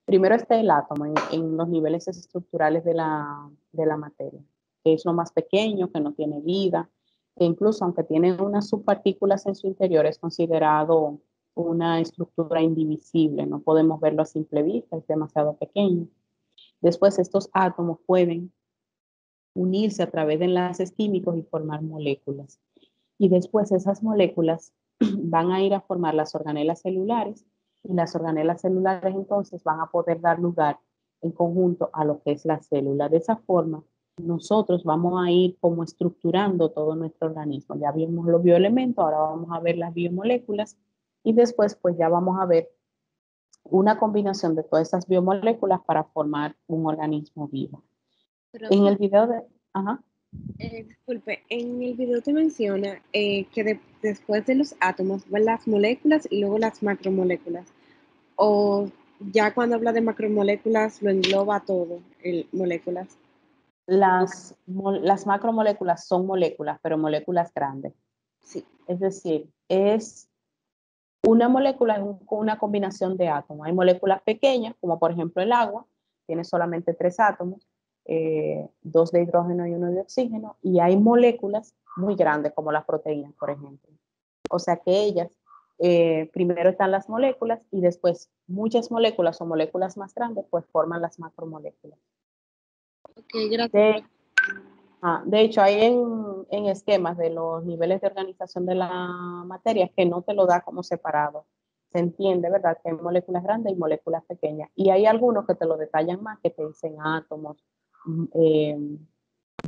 Primero está el átomo en los niveles estructurales de la materia, que es lo más pequeño, que no tiene vida, que incluso aunque tiene unas subpartículas en su interior, es considerado una estructura indivisible, no podemos verlo a simple vista, es demasiado pequeño. Después estos átomos pueden unirse a través de enlaces químicos y formar moléculas. Y después esas moléculas van a ir a formar las organelas celulares y las organelas celulares entonces van a poder dar lugar en conjunto a lo que es la célula. De esa forma, nosotros vamos a ir como estructurando todo nuestro organismo. Ya vimos los bioelementos, ahora vamos a ver las biomoléculas y después pues ya vamos a ver una combinación de todas esas biomoléculas para formar un organismo vivo. Pero, En el video de... Ajá. disculpe, en el video te menciona que después de los átomos van las moléculas y luego las macromoléculas. O ya cuando habla de macromoléculas lo engloba todo, moléculas. Las macromoléculas son moléculas, pero moléculas grandes. Sí. Es decir, es una molécula con una combinación de átomos. Hay moléculas pequeñas, como por ejemplo el agua, tiene solamente 3 átomos, 2 de hidrógeno y 1 de oxígeno, y hay moléculas muy grandes, como las proteínas, por ejemplo. O sea que ellas, primero están las moléculas y después muchas moléculas o moléculas más grandes, pues forman las macromoléculas. Ok, gracias, De, profe. de hecho, hay en esquemas de los niveles de organización de la materia que no te lo da como separado. Se entiende, ¿verdad? Que hay moléculas grandes y moléculas pequeñas. Y hay algunos que te lo detallan más, que te dicen átomos, eh,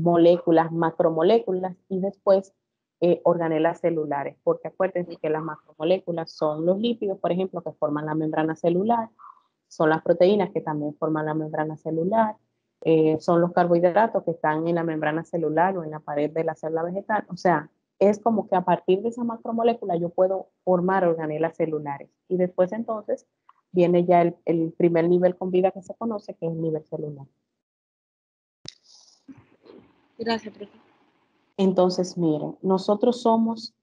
moléculas, macromoléculas y después organelas celulares. Porque acuérdense que las macromoléculas son los lípidos, por ejemplo, que forman la membrana celular, son las proteínas que también forman la membrana celular, son los carbohidratos que están en la membrana celular o en la pared de la célula vegetal. O sea, es como que a partir de esa macromolécula yo puedo formar organelas celulares. Y después entonces viene ya el primer nivel con vida que se conoce, que es el nivel celular. Gracias, profe. Entonces, miren, nosotros somos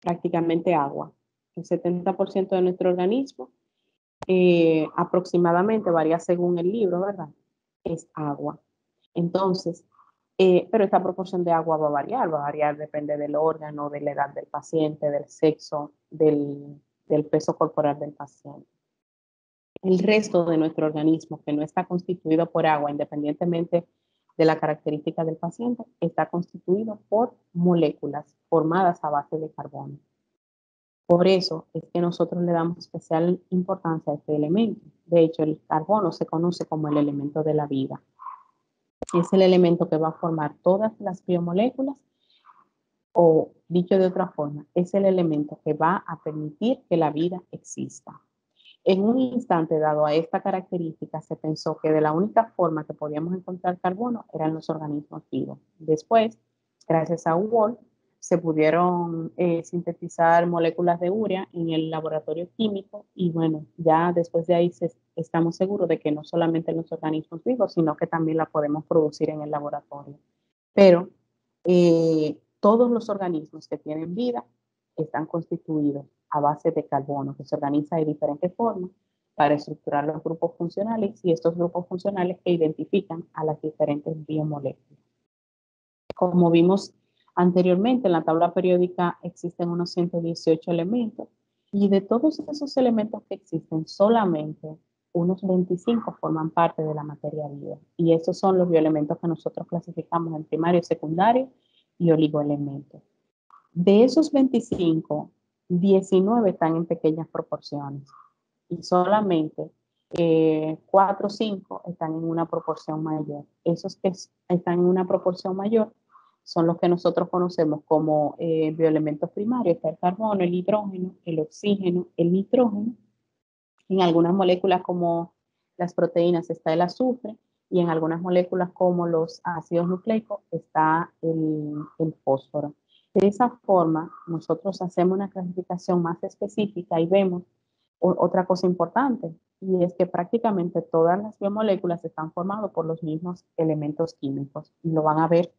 prácticamente agua. El 70% de nuestro organismo, aproximadamente, varía según el libro, ¿verdad? Es agua. Entonces, pero esta proporción de agua va a variar, depende del órgano, de la edad del paciente, del sexo, del peso corporal del paciente. El resto de nuestro organismo, que no está constituido por agua, independientemente de la característica del paciente, está constituido por moléculas formadas a base de carbono. Por eso es que nosotros le damos especial importancia a este elemento. De hecho, el carbono se conoce como el elemento de la vida. Es el elemento que va a formar todas las biomoléculas o, dicho de otra forma, es el elemento que va a permitir que la vida exista. En un instante dado a esta característica, se pensó que de la única forma que podíamos encontrar carbono eran los organismos vivos. Después, gracias a Wolf, se pudieron sintetizar moléculas de urea en el laboratorio químico y bueno, ya después de ahí estamos seguros de que no solamente en los organismos vivos, sino que también la podemos producir en el laboratorio. Pero todos los organismos que tienen vida están constituidos a base de carbono, que se organiza de diferentes formas para estructurar los grupos funcionales y estos grupos funcionales que identifican a las diferentes biomoléculas. Como vimos anteriormente, en la tabla periódica existen unos 118 elementos y de todos esos elementos que existen, solamente unos 25 forman parte de la materia viva. Y esos son los bioelementos que nosotros clasificamos en primario, secundario y oligoelementos. De esos 25, 19 están en pequeñas proporciones y solamente 4 o 5 están en una proporción mayor. Esos que están en una proporción mayor son los que nosotros conocemos como bioelementos primarios. Está el carbono, el hidrógeno, el oxígeno, el nitrógeno. En algunas moléculas como las proteínas está el azufre y en algunas moléculas como los ácidos nucleicos está el fósforo. De esa forma, nosotros hacemos una clasificación más específica y vemos otra cosa importante, y es que prácticamente todas las biomoléculas están formadas por los mismos elementos químicos, y lo van a ver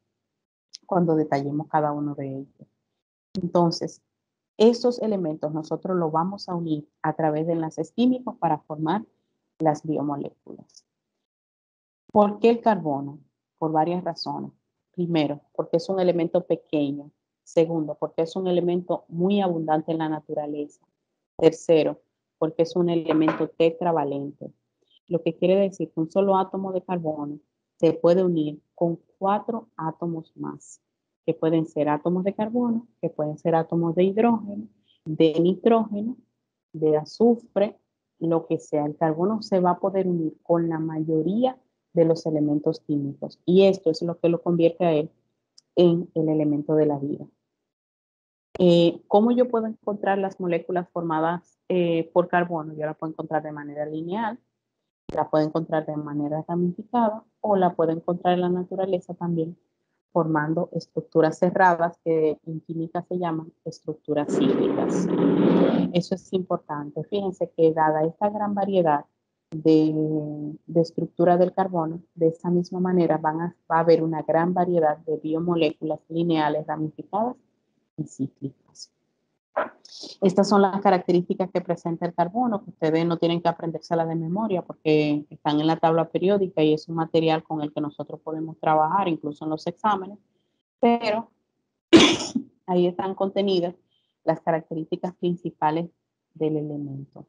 cuando detallemos cada uno de ellos. Entonces, estos elementos nosotros los vamos a unir a través de enlaces químicos para formar las biomoléculas. ¿Por qué el carbono? Por varias razones. Primero, porque es un elemento pequeño. Segundo, porque es un elemento muy abundante en la naturaleza. Tercero, porque es un elemento tetravalente. Lo que quiere decir que un solo átomo de carbono se puede unir con 4 átomos más, que pueden ser átomos de carbono, que pueden ser átomos de hidrógeno, de nitrógeno, de azufre, lo que sea. El carbono se va a poder unir con la mayoría de los elementos químicos y esto es lo que lo convierte a él en el elemento de la vida. ¿Cómo yo puedo encontrar las moléculas formadas por carbono? Yo la puedo encontrar de manera lineal, la puedo encontrar de manera ramificada o la puedo encontrar en la naturaleza también formando estructuras cerradas que en química se llaman estructuras cíclicas. Eso es importante. Fíjense que dada esta gran variedad de estructura del carbono, de esta misma manera va a haber una gran variedad de biomoléculas lineales ramificadas y cíclicas. Estas son las características que presenta el carbono, que ustedes no tienen que aprendérselas de memoria porque están en la tabla periódica y es un material con el que nosotros podemos trabajar incluso en los exámenes, pero ahí están contenidas las características principales del elemento.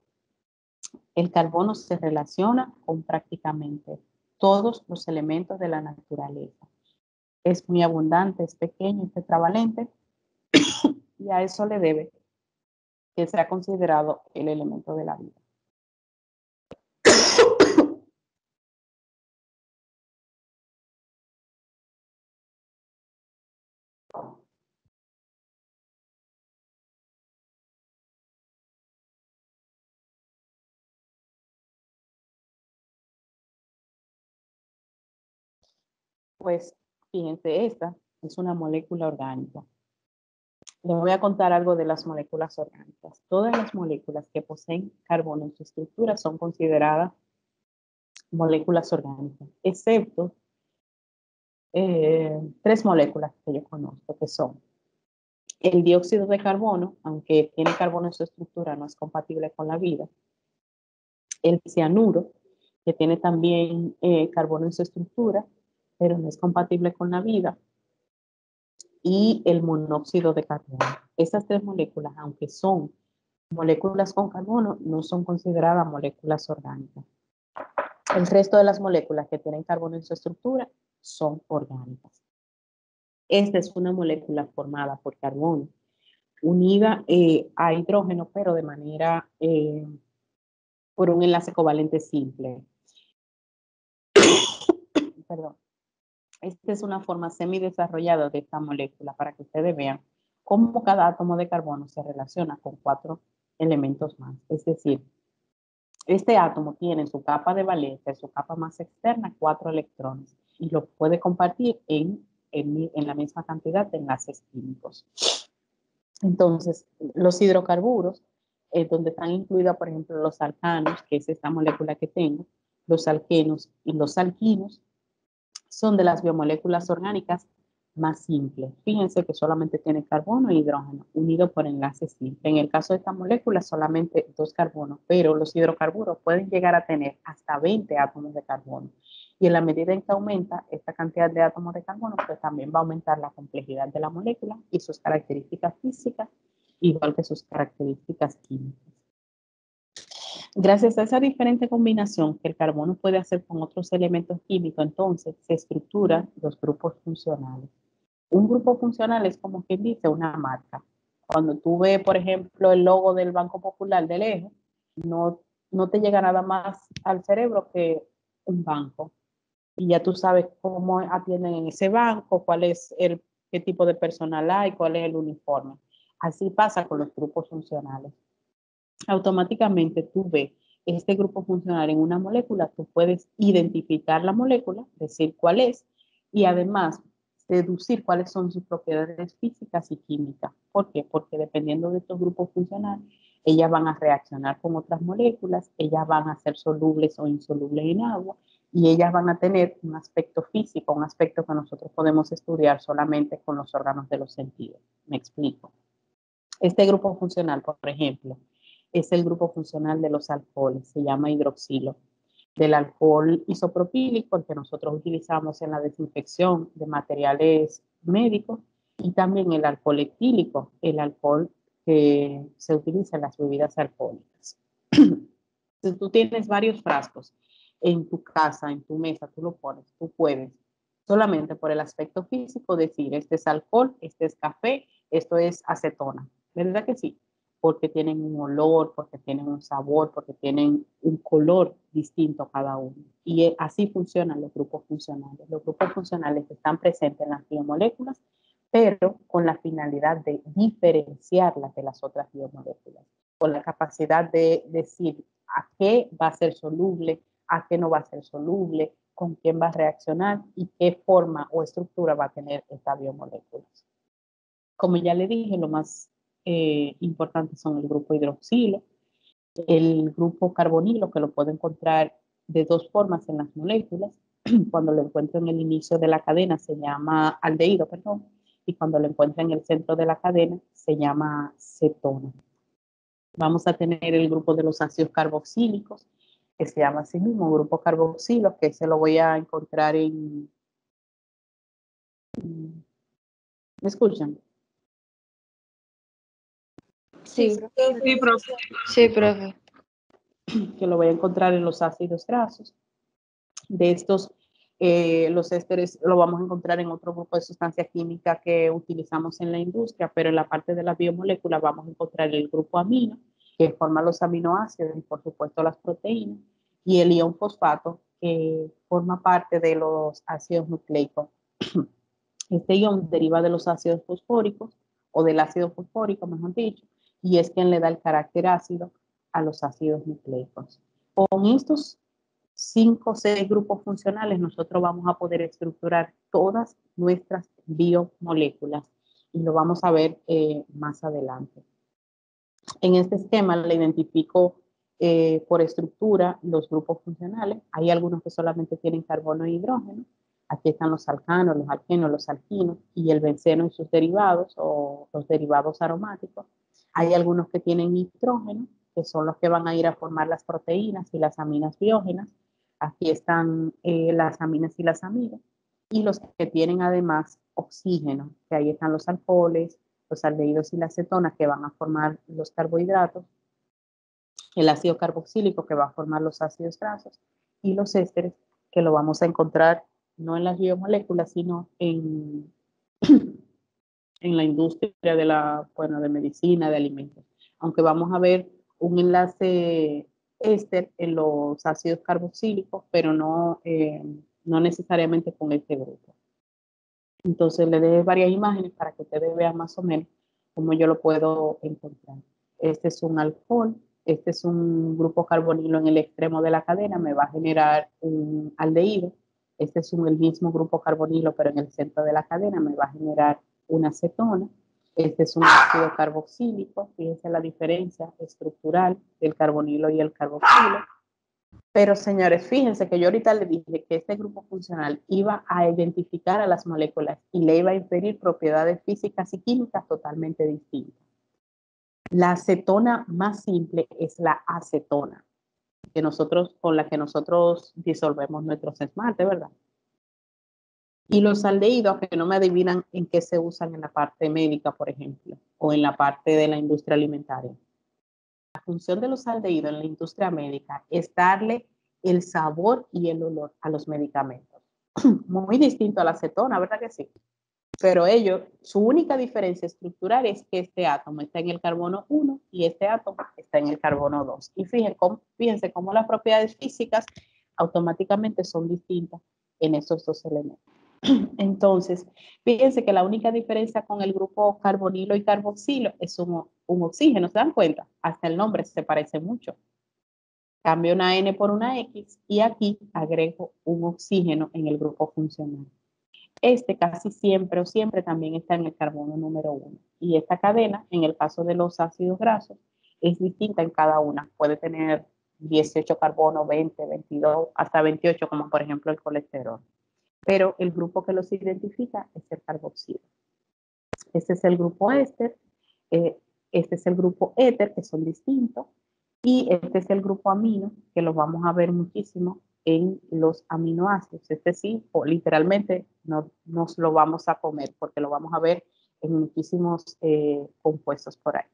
El carbono se relaciona con prácticamente todos los elementos de la naturaleza. Es muy abundante, es pequeño, es tetravalente y a eso le debe que sea considerado el elemento de la vida. Pues fíjense, esta es una molécula orgánica. Les voy a contar algo de las moléculas orgánicas. Todas las moléculas que poseen carbono en su estructura son consideradas moléculas orgánicas, excepto 3 moléculas que yo conozco, que son el dióxido de carbono, aunque tiene carbono en su estructura, no es compatible con la vida. El cianuro, que tiene también carbono en su estructura, pero no es compatible con la vida. Y el monóxido de carbono. Estas 3 moléculas, aunque son moléculas con carbono, no son consideradas moléculas orgánicas. El resto de las moléculas que tienen carbono en su estructura son orgánicas. Esta es una molécula formada por carbono, unida a hidrógeno, pero de manera por un enlace covalente simple. Perdón. Esta es una forma semidesarrollada de esta molécula para que ustedes vean cómo cada átomo de carbono se relaciona con 4 elementos más. Es decir, este átomo tiene en su capa de valencia, en su capa más externa, 4 electrones y lo puede compartir en la misma cantidad de enlaces químicos. Entonces, los hidrocarburos, donde están incluidas, por ejemplo, los alcanos, que es esta molécula que tengo, los alquenos y los alquinos, son de las biomoléculas orgánicas más simples. Fíjense que solamente tiene carbono e hidrógeno unidos por enlaces simples. En el caso de esta molécula, solamente 2 carbonos, pero los hidrocarburos pueden llegar a tener hasta 20 átomos de carbono. Y en la medida en que aumenta esta cantidad de átomos de carbono, pues también va a aumentar la complejidad de la molécula y sus características físicas, igual que sus características químicas. Gracias a esa diferente combinación que el carbono puede hacer con otros elementos químicos, entonces se estructuran los grupos funcionales. Un grupo funcional es como quien dice una marca. Cuando tú ves, por ejemplo, el logo del Banco Popular de lejos, no te llega nada más al cerebro que un banco. Y ya tú sabes cómo atienden en ese banco, qué tipo de personal hay, cuál es el uniforme. Así pasa con los grupos funcionales. Automáticamente tú ves este grupo funcional en una molécula, tú puedes identificar la molécula, decir cuál es, y además deducir cuáles son sus propiedades físicas y químicas. ¿Por qué? Porque dependiendo de estos grupos funcionales, ellas van a reaccionar con otras moléculas, ellas van a ser solubles o insolubles en agua, y ellas van a tener un aspecto físico, un aspecto que nosotros podemos estudiar solamente con los órganos de los sentidos. Me explico. Este grupo funcional, por ejemplo, es el grupo funcional de los alcoholes, se llama hidroxilo. del alcohol isopropílico, el que nosotros utilizamos en la desinfección de materiales médicos, y también el alcohol etílico, el alcohol que se utiliza en las bebidas alcohólicas. Si tú tienes varios frascos en tu casa, en tu mesa, tú lo pones, tú puedes solamente por el aspecto físico decir, este es alcohol, este es café, esto es acetona. ¿Verdad que sí? Porque tienen un olor, porque tienen un sabor, porque tienen un color distinto cada uno. Y así funcionan los grupos funcionales. Los grupos funcionales están presentes en las biomoléculas, pero con la finalidad de diferenciarlas de las otras biomoléculas, con la capacidad de decir a qué va a ser soluble, a qué no va a ser soluble, con quién va a reaccionar y qué forma o estructura va a tener esta biomolécula. Como ya le dije, lo más importante son el grupo hidroxilo, el grupo carbonilo, que lo puedo encontrar de dos formas en las moléculas. Cuando lo encuentro en el inicio de la cadena se llama aldehído, perdón, y cuando lo encuentro en el centro de la cadena se llama cetona. Vamos a tener el grupo de los ácidos carboxílicos, que se llama así mismo, grupo carboxilo, que se lo voy a encontrar en... ¿Me escuchan? Sí, Sí, profe. sí, profe. Que lo voy a encontrar en los ácidos grasos. De estos, los ésteres lo vamos a encontrar en otro grupo de sustancias químicas que utilizamos en la industria, pero en la parte de la biomolécula vamos a encontrar el grupo amino, que forma los aminoácidos y por supuesto las proteínas, y el ion fosfato, que forma parte de los ácidos nucleicos. Este ion deriva de los ácidos fosfóricos, o del ácido fosfórico, mejor dicho, y es quien le da el carácter ácido a los ácidos nucleicos. Con estos 5 o 6 grupos funcionales, nosotros vamos a poder estructurar todas nuestras biomoléculas y lo vamos a ver más adelante. En este esquema le identifico por estructura los grupos funcionales. Hay algunos que solamente tienen carbono e hidrógeno. Aquí están los alcanos, los alquenos, los alquinos y el benceno y sus derivados o los derivados aromáticos. Hay algunos que tienen nitrógeno, que son los que van a ir a formar las proteínas y las aminas biógenas. Aquí están las aminas y las amidas. Y los que tienen además oxígeno, que ahí están los alcoholes, los aldehídos y las cetonas que van a formar los carbohidratos, el ácido carboxílico que va a formar los ácidos grasos y los ésteres que lo vamos a encontrar no en las biomoléculas, sino en la industria de la, bueno, de medicina, de alimentos. Aunque vamos a ver un enlace éster en los ácidos carboxílicos, pero no, no necesariamente con este grupo. Entonces le dejo varias imágenes para que ustedes vean más o menos cómo yo lo puedo encontrar. Este es un alcohol, este es un grupo carbonilo en el extremo de la cadena, me va a generar un aldehído. Este es el mismo grupo carbonilo, pero en el centro de la cadena me va a generar una acetona. Este es un ácido carboxílico, fíjense la diferencia estructural del carbonilo y el carboxilo. Pero señores, fíjense que yo ahorita le dije que este grupo funcional iba a identificar a las moléculas y le iba a inferir propiedades físicas y químicas totalmente distintas. La acetona más simple es la acetona, que nosotros, con la que nosotros disolvemos nuestros esmaltes, ¿verdad? Y los aldehídos, que no me adivinan en qué se usan en la parte médica, por ejemplo, o en la parte de la industria alimentaria. La función de los aldehídos en la industria médica es darle el sabor y el olor a los medicamentos. Muy distinto a la acetona, ¿verdad que sí? Pero ellos, su única diferencia estructural es que este átomo está en el carbono 1 y este átomo está en el carbono 2. Y fíjense cómo las propiedades físicas automáticamente son distintas en esos dos elementos. Entonces, fíjense que la única diferencia con el grupo carbonilo y carboxilo es un oxígeno, ¿se dan cuenta? Hasta el nombre se parece mucho. Cambio una N por una X y aquí agrego un oxígeno en el grupo funcional. Este casi siempre o siempre también está en el carbono número 1. Y esta cadena, en el caso de los ácidos grasos, es distinta en cada una. Puede tener 18 carbono, 20, 22, hasta 28, como por ejemplo el colesterol. Pero el grupo que los identifica es el carboxilo. Este es el grupo éster, este es el grupo éter, que son distintos. Y este es el grupo amino, que lo vamos a ver muchísimo en los aminoácidos. Este sí, o literalmente no, nos lo vamos a comer, porque lo vamos a ver en muchísimos compuestos por ahí.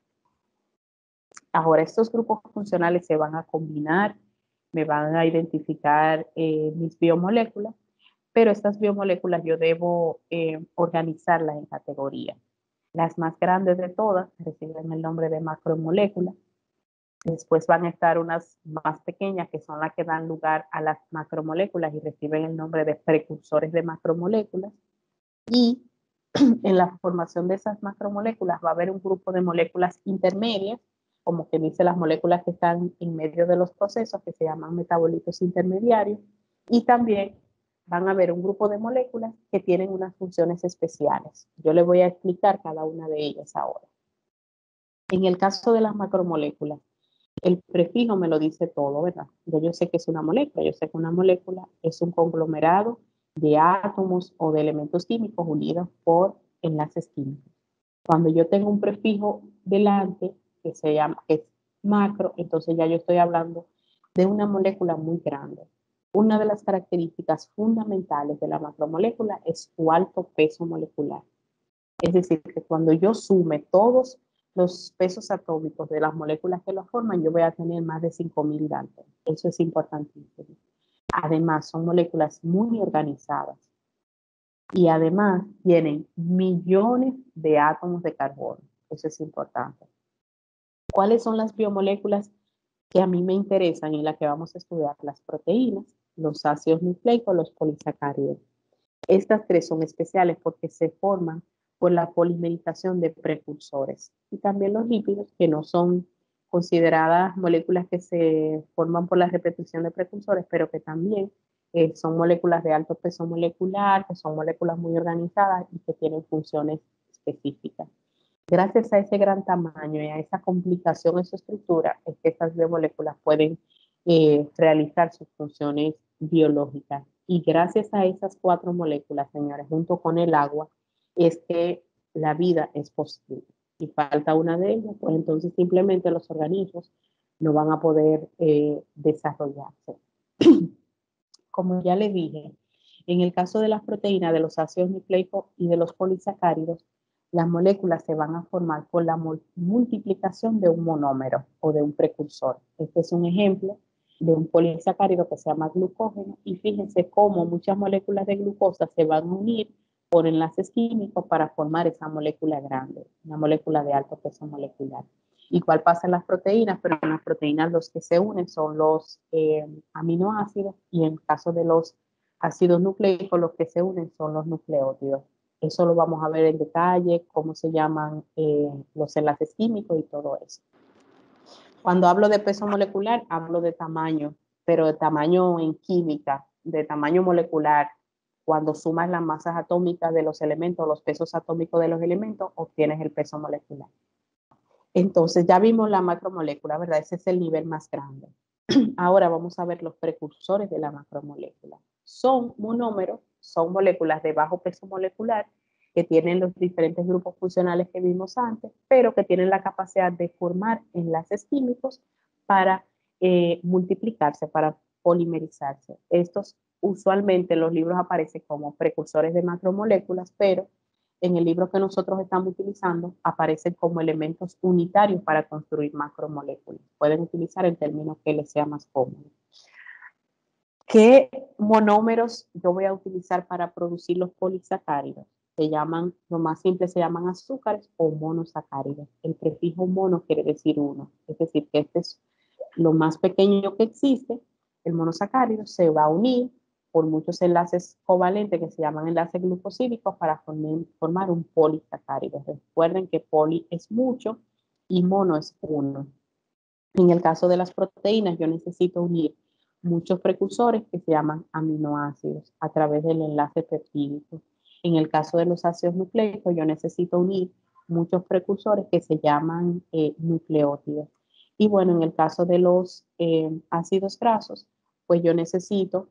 Ahora, estos grupos funcionales se van a combinar, me van a identificar mis biomoléculas, pero estas biomoléculas yo debo organizarlas en categorías. Las más grandes de todas reciben el nombre de macromoléculas. Después van a estar unas más pequeñas, que son las que dan lugar a las macromoléculas y reciben el nombre de precursores de macromoléculas. Y en la formación de esas macromoléculas va a haber un grupo de moléculas intermedias, como que dice las moléculas que están en medio de los procesos, que se llaman metabolitos intermediarios. Y también van a haber un grupo de moléculas que tienen unas funciones especiales. Yo les voy a explicar cada una de ellas ahora. En el caso de las macromoléculas, el prefijo me lo dice todo, ¿verdad? Ya yo sé que es una molécula, yo sé que una molécula es un conglomerado de átomos o de elementos químicos unidos por enlaces químicos. Cuando yo tengo un prefijo delante que se llama, que es macro, entonces ya yo estoy hablando de una molécula muy grande. Una de las características fundamentales de la macromolécula es su alto peso molecular. Es decir, que cuando yo sume todos los pesos atómicos de las moléculas que lo forman, yo voy a tener más de 5.000 Dalton. Eso es importantísimo. Además, son moléculas muy organizadas y además tienen millones de átomos de carbono. Eso es importante. ¿Cuáles son las biomoléculas que a mí me interesan y las que vamos a estudiar? Las proteínas, los ácidos nucleicos, los polisacáridos. Estas tres son especiales porque se forman por la polimerización de precursores. Y también los lípidos, que no son consideradas moléculas que se forman por la repetición de precursores, pero que también son moléculas de alto peso molecular, que son moléculas muy organizadas y que tienen funciones específicas. Gracias a ese gran tamaño y a esa complicación en su estructura, es que estas biomoléculas pueden realizar sus funciones biológicas. Y gracias a esas 4 moléculas, señores, junto con el agua, es que la vida es posible. Si falta una de ellas, pues entonces simplemente los organismos no van a poder desarrollarse. Como ya les dije, en el caso de las proteínas, de los ácidos nucleicos y de los polisacáridos, las moléculas se van a formar por la multiplicación de un monómero o de un precursor. Este es un ejemplo de un polisacárido que se llama glucógeno y fíjense cómo muchas moléculas de glucosa se van a unir por enlaces químicos para formar esa molécula grande, una molécula de alto peso molecular. Igual pasa en las proteínas, pero en las proteínas los que se unen son los aminoácidos y en caso de los ácidos nucleicos los que se unen son los nucleótidos. Eso lo vamos a ver en detalle, cómo se llaman los enlaces químicos y todo eso. Cuando hablo de peso molecular, hablo de tamaño, pero de tamaño en química, de tamaño molecular. Cuando sumas las masas atómicas de los elementos, los pesos atómicos de los elementos, obtienes el peso molecular. Entonces ya vimos la macromolécula, ¿verdad? Ese es el nivel más grande. Ahora vamos a ver los precursores de la macromolécula. Son monómeros, son moléculas de bajo peso molecular que tienen los diferentes grupos funcionales que vimos antes, pero que tienen la capacidad de formar enlaces químicos para multiplicarse, para polimerizarse. Estos usualmente en los libros aparecen como precursores de macromoléculas, pero en el libro que nosotros estamos utilizando aparecen como elementos unitarios para construir macromoléculas. Pueden utilizar el término que les sea más cómodo. ¿Qué monómeros yo voy a utilizar para producir los polisacáridos? Se llaman, lo más simple se llaman azúcares o monosacáridos. El prefijo mono quiere decir uno, es decir, que este es lo más pequeño que existe. El monosacárido se va a unir por muchos enlaces covalentes que se llaman enlaces glucosídicos para formar un polisacárido. Recuerden que poli es mucho y mono es uno. En el caso de las proteínas, yo necesito unir muchos precursores que se llaman aminoácidos a través del enlace peptídico. En el caso de los ácidos nucleicos, yo necesito unir muchos precursores que se llaman nucleótidos. Y bueno, en el caso de los ácidos grasos, pues yo necesito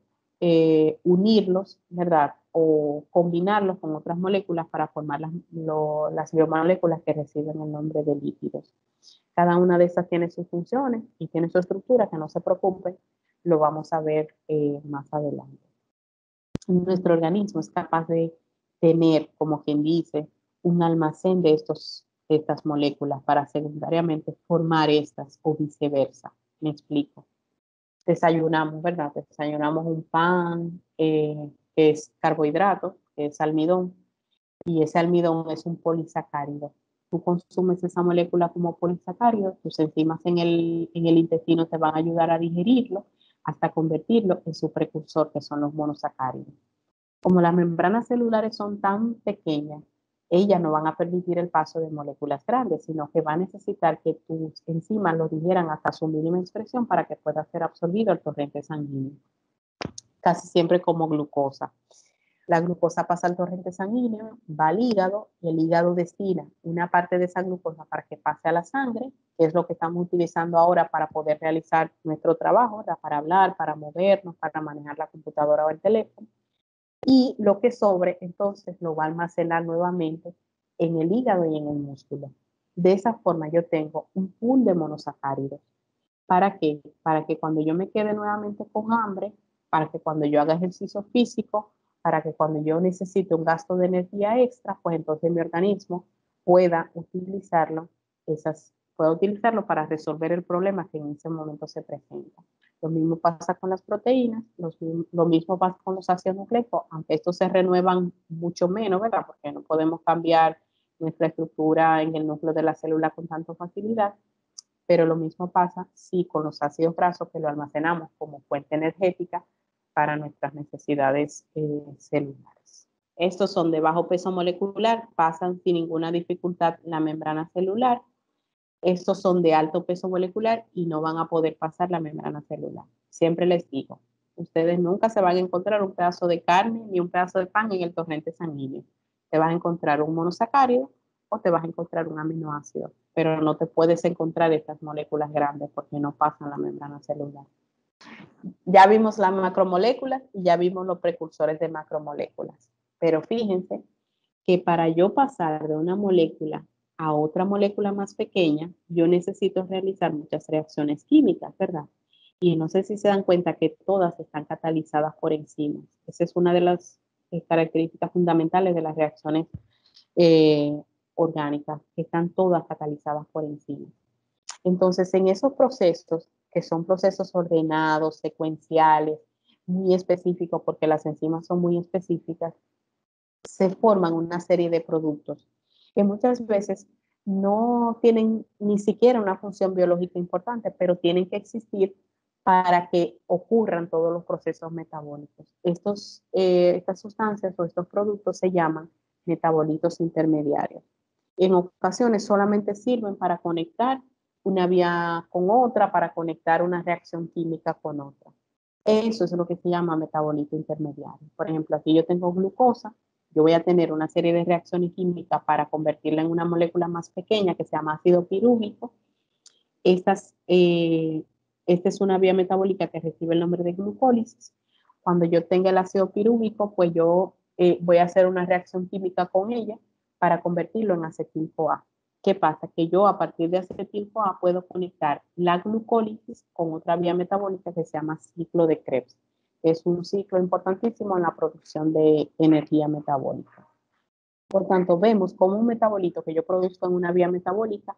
unirlos, ¿verdad? O combinarlos con otras moléculas para formar las biomoléculas que reciben el nombre de lípidos. Cada una de esas tiene sus funciones y tiene su estructura, que no se preocupen, lo vamos a ver más adelante. Nuestro organismo es capaz de tener, como quien dice, un almacén de estas moléculas para secundariamente formar estas o viceversa. Me explico. Desayunamos, ¿verdad? Desayunamos un pan que es carbohidrato, que es almidón, y ese almidón es un polisacárido. Tú consumes esa molécula como polisacárido, tus enzimas en el intestino te van a ayudar a digerirlo hasta convertirlo en su precursor, que son los monosacáridos. Como las membranas celulares son tan pequeñas, ellas no van a permitir el paso de moléculas grandes, sino que va a necesitar que tus enzimas lo digieran hasta su mínima expresión para que pueda ser absorbido al torrente sanguíneo, casi siempre como glucosa. La glucosa pasa al torrente sanguíneo, va al hígado y el hígado destina una parte de esa glucosa para que pase a la sangre, que es lo que estamos utilizando ahora para poder realizar nuestro trabajo, ¿verdad? Para hablar, para movernos, para manejar la computadora o el teléfono. Y lo que sobre, entonces, lo va a almacenar nuevamente en el hígado y en el músculo. De esa forma yo tengo un pool de monosacáridos. ¿Para qué? Para que cuando yo me quede nuevamente con hambre, para que cuando yo haga ejercicio físico, para que cuando yo necesite un gasto de energía extra, pues entonces mi organismo pueda pueda utilizarlo para resolver el problema que en ese momento se presenta. Lo mismo pasa con las proteínas, lo mismo pasa con los ácidos nucleicos, aunque estos se renuevan mucho menos, ¿verdad? Porque no podemos cambiar nuestra estructura en el núcleo de la célula con tanta facilidad, pero lo mismo pasa sí con los ácidos grasos que lo almacenamos como fuente energética para nuestras necesidades celulares. Estos son de bajo peso molecular, pasan sin ninguna dificultad la membrana celular. Estos son de alto peso molecular y no van a poder pasar la membrana celular. Siempre les digo, ustedes nunca se van a encontrar un pedazo de carne ni un pedazo de pan en el torrente sanguíneo. Te vas a encontrar un monosacárido o te vas a encontrar un aminoácido, pero no te puedes encontrar estas moléculas grandes porque no pasan la membrana celular. Ya vimos las macromoléculas y ya vimos los precursores de macromoléculas, pero fíjense que para yo pasar de una molécula a otra molécula más pequeña, yo necesito realizar muchas reacciones químicas, ¿verdad? Y no sé si se dan cuenta que todas están catalizadas por enzimas. Esa es una de las características fundamentales de las reacciones orgánicas, que están todas catalizadas por enzimas. Entonces, en esos procesos, que son procesos ordenados, secuenciales, muy específicos, porque las enzimas son muy específicas, se forman una serie de productos que muchas veces no tienen ni siquiera una función biológica importante, pero tienen que existir para que ocurran todos los procesos metabólicos. Estas sustancias o estos productos se llaman metabolitos intermediarios. En ocasiones solamente sirven para conectar una vía con otra, para conectar una reacción química con otra. Eso es lo que se llama metabolito intermediario. Por ejemplo, aquí yo tengo glucosa, yo voy a tener una serie de reacciones químicas para convertirla en una molécula más pequeña que se llama ácido pirúvico. Esta es una vía metabólica que recibe el nombre de glucólisis. Cuando yo tenga el ácido pirúvico, pues yo voy a hacer una reacción química con ella para convertirlo en acetil-CoA. ¿Qué pasa? Que yo a partir de acetil-CoA puedo conectar la glucólisis con otra vía metabólica que se llama ciclo de Krebs. Es un ciclo importantísimo en la producción de energía metabólica. Por tanto, vemos cómo un metabolito que yo produzco en una vía metabólica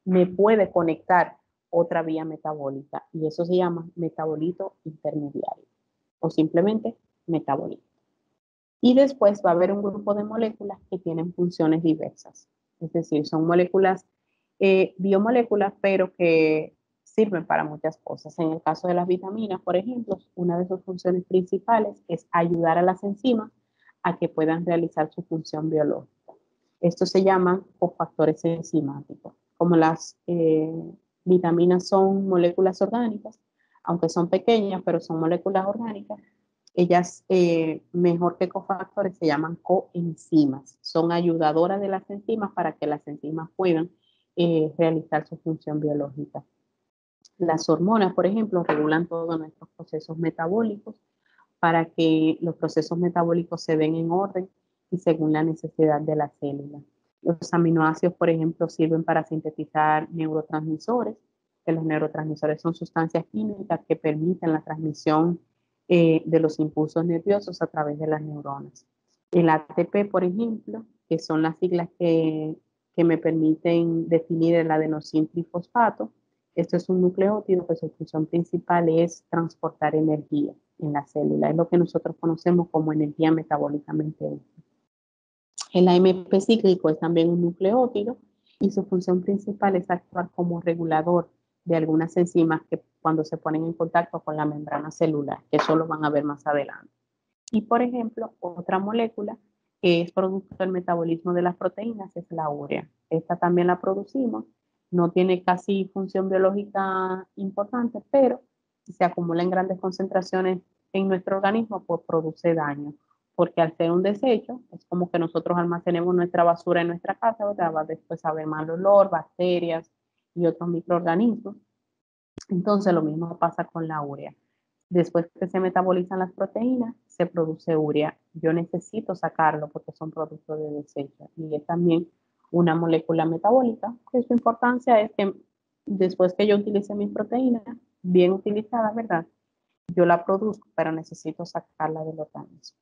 me puede conectar otra vía metabólica y eso se llama metabolito intermediario o simplemente metabolito. Y después va a haber un grupo de moléculas que tienen funciones diversas, es decir, son moléculas, biomoléculas, pero que sirven para muchas cosas. En el caso de las vitaminas, por ejemplo, una de sus funciones principales es ayudar a las enzimas a que puedan realizar su función biológica. Estos se llaman cofactores enzimáticos. Como las vitaminas son moléculas orgánicas, aunque son pequeñas, pero son moléculas orgánicas, ellas mejor que cofactores se llaman coenzimas. Son ayudadoras de las enzimas para que las enzimas puedan realizar su función biológica. Las hormonas, por ejemplo, regulan todos nuestros procesos metabólicos para que los procesos metabólicos se den en orden y según la necesidad de la célula. Los aminoácidos, por ejemplo, sirven para sintetizar neurotransmisores, que los neurotransmisores son sustancias químicas que permiten la transmisión de los impulsos nerviosos a través de las neuronas. El ATP, por ejemplo, que son las siglas que me permiten definir el adenosintrifosfato. Esto es un nucleótido que su función principal es transportar energía en la célula. Es lo que nosotros conocemos como energía metabólicamente útil. El AMP cíclico es también un nucleótido y su función principal es actuar como regulador de algunas enzimas que cuando se ponen en contacto con la membrana celular, que eso lo van a ver más adelante. Y por ejemplo, otra molécula que es producto del metabolismo de las proteínas es la urea. Esta también la producimos, no tiene casi función biológica importante, pero si se acumula en grandes concentraciones en nuestro organismo, pues produce daño, porque al ser un desecho, es como que nosotros almacenemos nuestra basura en nuestra casa, ¿verdad? Va después a haber mal olor, bacterias y otros microorganismos. Entonces lo mismo pasa con la urea. Después que se metabolizan las proteínas, se produce urea. Yo necesito sacarlo porque son productos de desecho y es también una molécula metabólica, que su importancia es que después que yo utilice mis proteínas, bien utilizadas, ¿verdad? Yo la produzco, pero necesito sacarla del organismo.